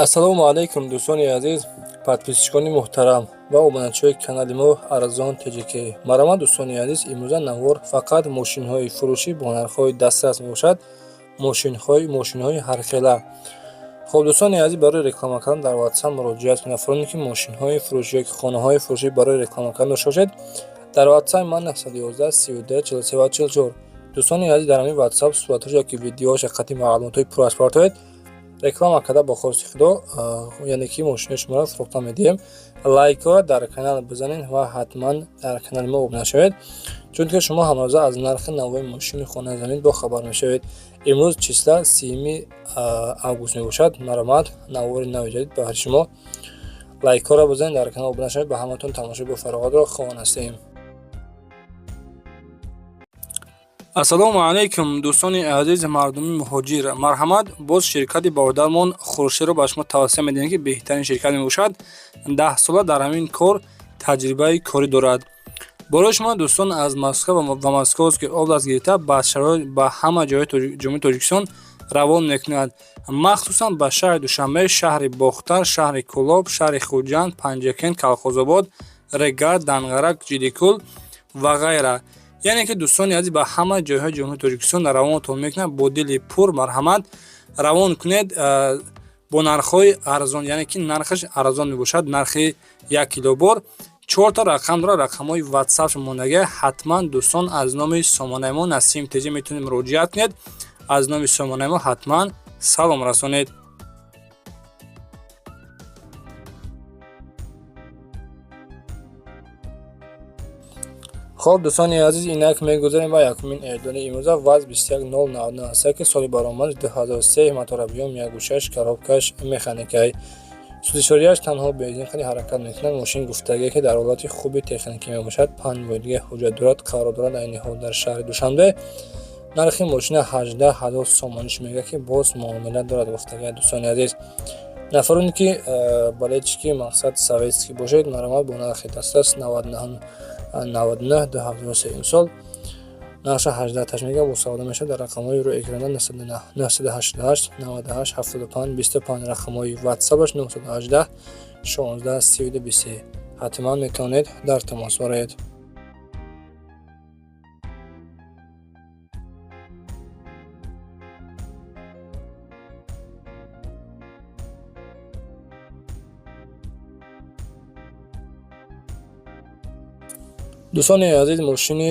ассалому алайкум дӯстони азиз, подписчикони муҳтарам ва обуначиҳои канали мо Арзон Теҷики. Марҳамат дӯстони азиз, имрӯза навор фақат мошинҳои фурӯшӣ бо нархҳои дастрас мебошад. мошинҳои ҳархела. хоб дӯстони азиз, барои реклама кардан дар WhatsApp муроҷиат кунед. Афроде ки мошинҳои фурӯшӣ ёки хонаҳои фурӯшӣ барои реклама кардан дошта бошед, дар WhatsApp ман 911 32 43 44. дӯстони азиз, дар ҳамин WhatsApp суратҳои ёки видеоҳои қатъи маълумотҳои пур аз партоед реклама карда бо хости худо, яъне ки мошинаи шуморо фурӯхта медиҳем. Лайкҳоро дар канал бизанед ва ҳатман дар канали мо обуна шавед, чунки шумо ҳамрӯза аз нархи навои мошини хонаи замин бохабар мешавед. имрӯз числа 3 август мебошад. марҳамат, навори нави ҷадид баҳри шумо. Лайкҳоро бизанед, дар канал обуна шавед. ба ҳаматон тамошои бо фароғатро хоҳон ҳастем. ассалому алайкум дӯстони азиз, мардуми муҳоҷир. марҳамат, боз ширкати бародармон хуршедро ба шумо тавсия медиҳем ки беҳтарин ширкат мебошад. 10 сола дар ҳамин кор таҷрибаи корӣ дорад. барои шумо дӯстон аз Москва ва Московский област гирифта ба ҳама ҷойҳои ҷумҳурии Тоҷикистон равон мекунад. махсусан ба шаҳри Душанбе, шаҳри Бохтар, шаҳри Кӯлоб, шаҳри Хуҷанд, Панҷакен, Калхозобод, Регар, Дангарак, Ҷидикӯл ва ғайра. яъне ки дӯстони азиз, ба ҳама ҷойҳои ҷумҳурии Тоҷикистон равонтон мекунад. бо дили пур марҳамат равон кунед бо нархҳои арзон, яъне ки нархаш арзон мебошад. нархи 1 килобор 4 та рақам дорад. рақамҳои WhatsApp мондагӣ ҳатман дӯстон аз номи сомонаи мо Насим Теҷи метавонед муроҷиат кунед. аз номи сомонаи мо ҳатман салом расонед. хоб дӯстони азиз, инак мегузарем ба якумин эъдони имрӯза. ваз 21099 аст ки соли баромад 2003 моторобиём 1.6 коробкаш механикай. судишворияш танҳо бензин қади ҳаракат мекунад. мошин гуфтагие ки дар ҳолати хуби техникӣ мебошад. 5 боидгӣ ҳуҷҷат дорад. қарор дорад айни ҳол дар шаҳри Душанбе. нархи мошина 18000 сомониш мегӯяд ки боз муомила дорад гуфтагие. дӯстони азиз, нафароне ки балечки мақсад советский бошед, марҳамат бо нархи дастрас 99 2003 имсол нарша 18 таш мега бо савдо мешавад. дар рақамҳои рӯи экрана 988 98 75 25 рақамҳои WhatsApp-аш 918 16 32 23. ҳатман метавонед дар тамос боред. дӯстони азиз, мошини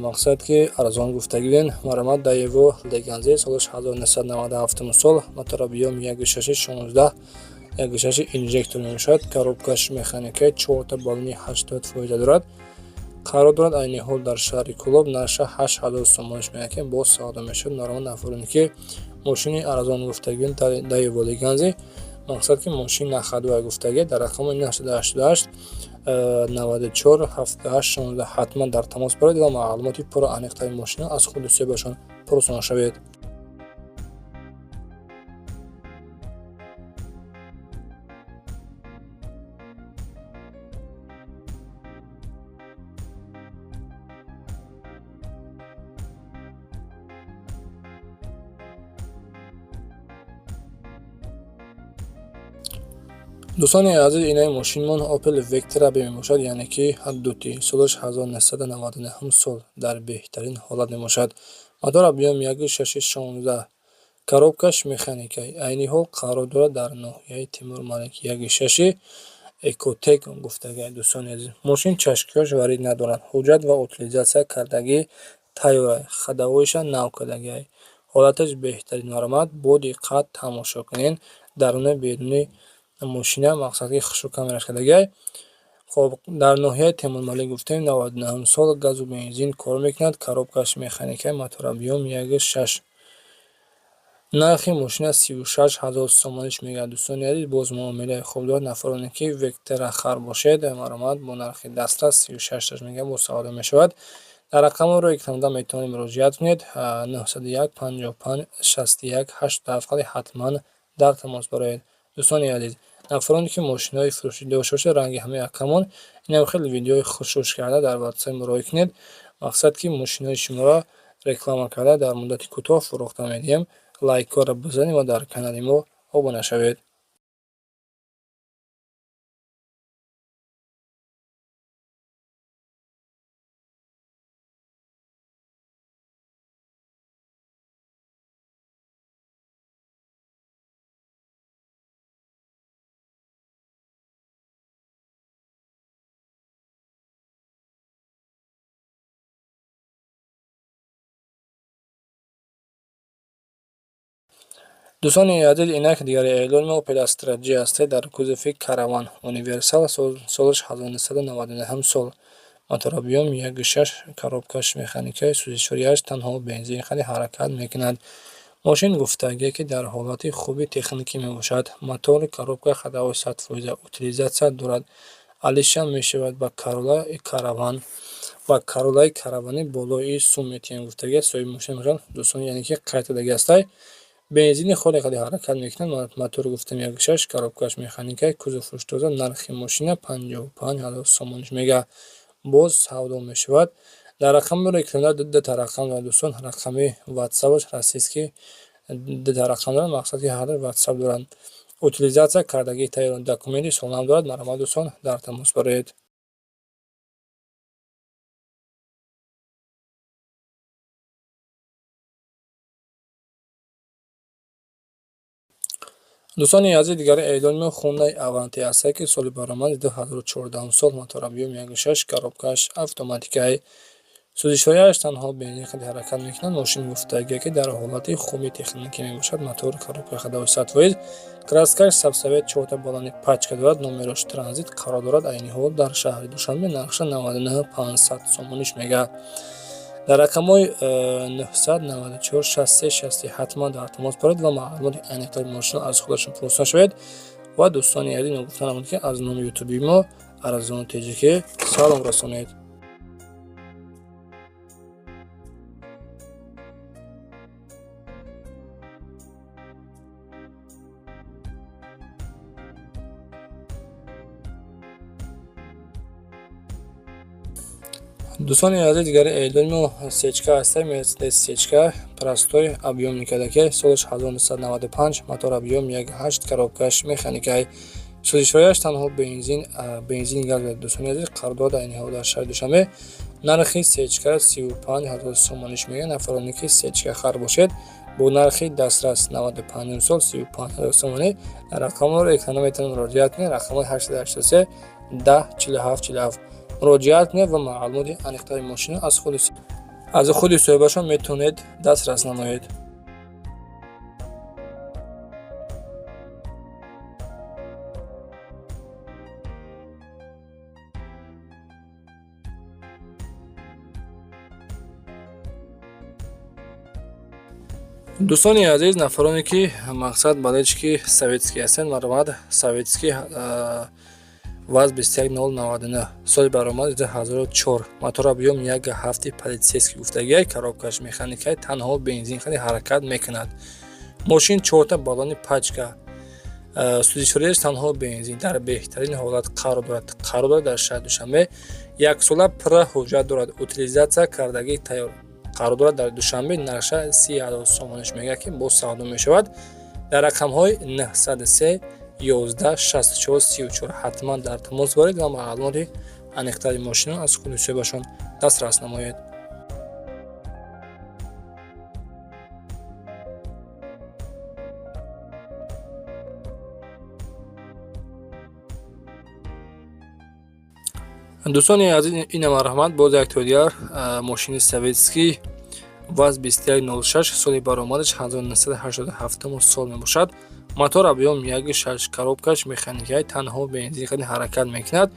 мақсад ки арзон гуфтагӣ биден, марҳамат Daewoo Leganzi солаш 1997 сол, моторобиём 1.6 16 1.6 инжектор мебошад. коробкаш механикай, 4 та балони 80% дорад. қарор дорад айни ҳол дар шаҳри Кӯлоб. нарша 8000 сомониш мегӯяд ки боз савдо мешавад. марҳамат нафароне ки мошини арзон гуфтагӣ Daewoo Leganzi, мақсад ки мошин нахадвай гуфтагӣ дар рақами 988 94 78 16 ҳатман дар тамос боред ва маълумоти пурра аниқтаи мошина аз худусиёбашон пурсон шавед. дӯстони азиз, инаи мошинмон Opel Vectra B мебошад, яъне ки ҳаддути солаш 1999 сол дар беҳтарин ҳолат мебошад. мотор объём 1.6 16 коробкаш механикай. айни ҳол қарор дорад дар ноҳияи Тимур Малик 1.6 Ecotec гуфтагӣ. дӯстони азиз, мошин чашкиёш варид надорад. ҳуҷҷат ва утилизатсия кардагӣ тайёрай. хадавоиша нав кардагӣ. ҳолаташ беҳтарин. марҳамат бо диққат тамошо кунед. даруни беруни мошина мақсад ки хушука мерашкадагӣ. хоб дар ноҳияи Тимур Малик гуфтем 99 сол, газу бензин кор мекунад. коробкаш механикай, моторобиём 1.6. нархи мошина 36000 сомониш мегӯяд. дӯстони азиз, боз муомилаи хуб дорад. нафароне ки Vectra хар бошед, марҳамат бо нархи дастрас 36 таш мега бо савдо мешавад. дар рақами рӯи экрана метавонед муроҷиат кунед. 901 55 61 87 қади ҳатман дар тамос боред. дӯстони азиз, нафароне ки мошинаҳои фурӯшӣ дошта бошед, ранги ҳамаи акамон инам хеле видеои хушуш карда дар WhatsApp муроҷиат кунед. мақсад ки мошинаҳои шуморо реклама карда дар муддати кӯтоҳ фурӯхта медиҳем. лайкҳоро бизанед ва дар канали мо обуна шавед. دوستان عزیز اینک دیگر اعلام اوپل استرا جی است در کوزفی کاروان اونیورسال سالش 1999 هم سال мотора بیوم 1.6 коробкаш механикаи сӯзишвориаш танҳо бензин хали ҳаракат мекунад. мошин гуфтагие ки дар ҳолати хуби техникӣ мебошад. мотори коробка ходовой 100% утилизатсия дорад. алиша мешавад ба каролаи каравани болои сумметиям гуфтагие соҳиби мошин мегӯяд дӯстон яъне ки қайтадаги астай бензини холе хали ҳаракат мекунад. мотори гуфтам 1.6 коробкаш механикаи кузов фурӯштоза нархи мошина 55000 сомониш мега боз савдо мешавад. дар рақами реклама дата рақам дорад дӯстон рақами ватсапаш расистки дата рақам дорад мақсад ки ҳар ватсап дорад. утилизатсия кардагии тайёри документи солам дорад. маромад дӯстон дар тамос бароед. دوستان عزیز دیگر اعلام خونده аванти است که سال برآمد 2014 سال мотора بیوم 1.6 коробкаш автоматикаи сӯзишвориаш танҳо бензин хали ҳаракат мекунад. мошин гуфтагие ки дар ҳолати хуби техникӣ мебошад. мотори коробка ходовой 100%. краскаш сабсавет 4 балони пачка дорад. номерош транзит қарор дорад. айни ҳол дар шаҳри душанбе нархша 99500 сомониш мега. дар рақамҳои 994 63 ҳатман дар тамос бароед ва маълумоти айниқтари мошинро аз худашон пурсида шавед. ва дӯстони азиз гуфтанам ки аз номи ютуби мо арзону теҷики салом расонед. دوستان عزیز دیگر اعلام سچکا است. مرسدس سچکا простой объемник ки солиш 1995 мотор объем 1.8 коробкаш механикаи сӯзишвориаш танҳо бензин газ дорад. دوستان عزیز қарордод айни ҳол дар шаҳри душанбе нархи сечка 35000 сомониш мега. нафароне ки сечка хар бошед бо нархи дастрас 95 сол 35000 сомонӣ рақамро экрана метавонед муроҷиат кунед. рақамҳои 883 10 47 47 муроҷиат кунед ва маълумоти аниқтаи мошина аз худи соҳибашон метавонед дастрас намоед. دوستانی عزیز нафароне ки мақсад балечки советский ҳастанд маромад советский ВАЗ 21099 соли баромад 2004 мотор объем 1.7 полицейский гуфтагие коробкаш механикаи танҳо бензин хали ҳаракат мекунад. мошин 4 балони пачка сӯзишвориаш танҳо бензин дар беҳтарин ҳолат қарор дорад. дар шаҳри душанбе яксола пурра ҳуҷҷат дорад. утилизатсия кардагии тайёр қарор дорад. дар душанбе нарша 30000 сомониш мега ки боз савдо мешавад. дар рақамҳои 903 11 64 34 ҳатман дар тамос боред ва маълумоти аниқтари мошинро аз худи соҳибашон дастрас намоед. دوستانی عزیز این مرحمت باز یک تودیار ماشین советский ВАЗ 2106 соли баромадаш 1987 сол мебошад. мотор объем 1.6 коробкаш механикаи танҳо бензин хали ҳаракат мекунад.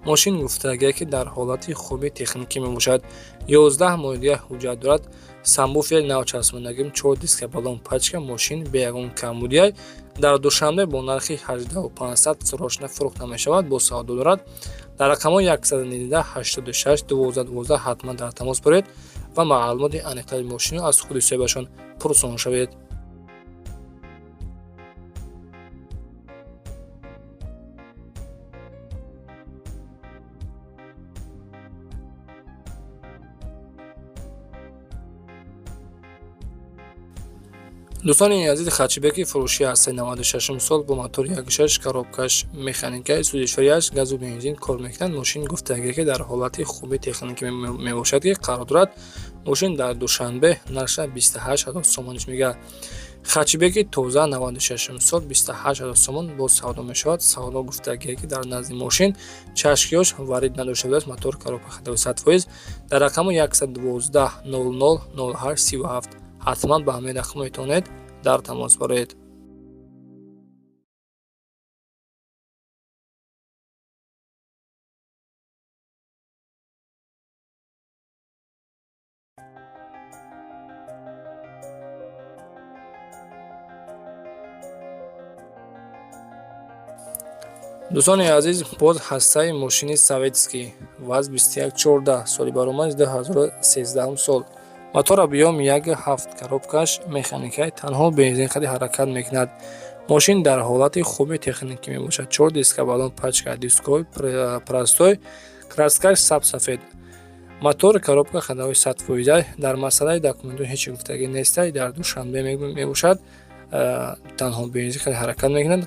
мошин гуфтагие ки дар ҳолати хуби техникӣ мебошад. 11 моҳилия ҳуҷҷат дорад. самбуф як навчаспондагим 4 диска балон пачка мошин бе ягон камбудия дар душанбе бо нархи 18500 сӯрошна фурӯхта мешавад. бо савдо дорад. дар рақамҳои 119 86 12 12 ҳатман дар тамос боред ва маълумоти аниқтари мошинро аз худи соҳибашон пурсон шавед. دوستان عزیز خچیبکی فروشی هسته 96 سال با موتور 1.6 коробкаш механикаи сӯзишвориаш газу бензин кор мекунад. мошин гуфтагие ки дар ҳолати хуби техникӣ мебошад ки қарор дорад. мошин дар душанбе нарша 28000 сомониш мега. хачибеки тоза 96 сол 28000 сомон боз савдо мешавад. савдо гуфтагие ки дар назди мошин чашкиёш варид надошта будааст. мотор коробка ходовой 100%. дар рақами 112 00 08 37 ҳатман ба ҳамаи рақамҳо метавонед дар тамос боред. дӯстони азиз, боз ҳастаи мошини советский ВАЗ 2114 соли баромади 2013 сол. Мотор объем 1.7 коробкаш механикаи танҳо бензин ходи ҳаракат мекунад. Мошин дар ҳолати хуби техникӣ мебошад. 4 диска балон, пачка, дисковой простой, краскаш сабсафед. мотори коробка ходовой 100%. дар масъалаи документҳо ҳеҷ гуфтагӣ неста. дар душанбе мебошад. танҳо бензин ходи ҳаракат мекунад.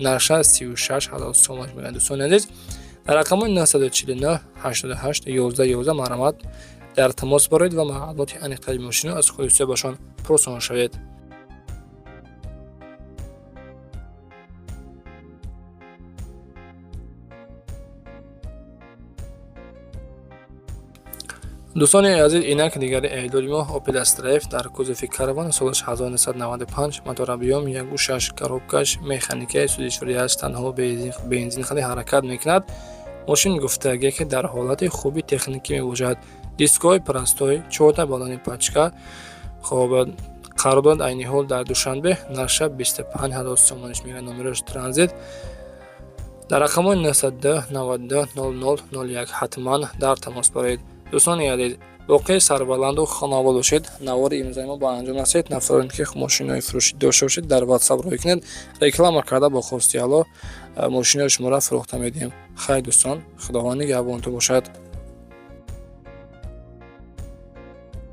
нарша 36 сомон мегӯяд. дӯстони азиз, дар рақамои 949 88 11 11 маромад дар тамос боред ва маълумоти аниқтаи мошинро аз худуси бошон пурсон шавед. дӯстони азиз, инак дигари эъдоди мо Opel Astra F дар кузофи караван солаш 1995, мотор объем 1.6 коробкаш механикаи судишварияш танҳо бензин ходи ҳаракат мекунад. мошин гуфтагие ки дар ҳолати хуби техникӣ мебошад. дисковой простой, 4 балони пачка. хоб қарордод айни ҳол дар душанбе нарша 25 сомониш мегӯяд. номерош транзит. дар рақамои 92 92 00 01 ҳатман дар тамос боред. дӯстони азиз, воқеъ сарбаланду хонавол бошед. навори имзои мо ба анҷом расид. нафароне ки мошинои фурӯшӣ дошта бошед, дар WhatsApp рой кунед. реклама карда бо хости аъло мошинои шуморо фурӯхта медиҳем. хайр дӯстон, худованд нигаҳбонтон бошад.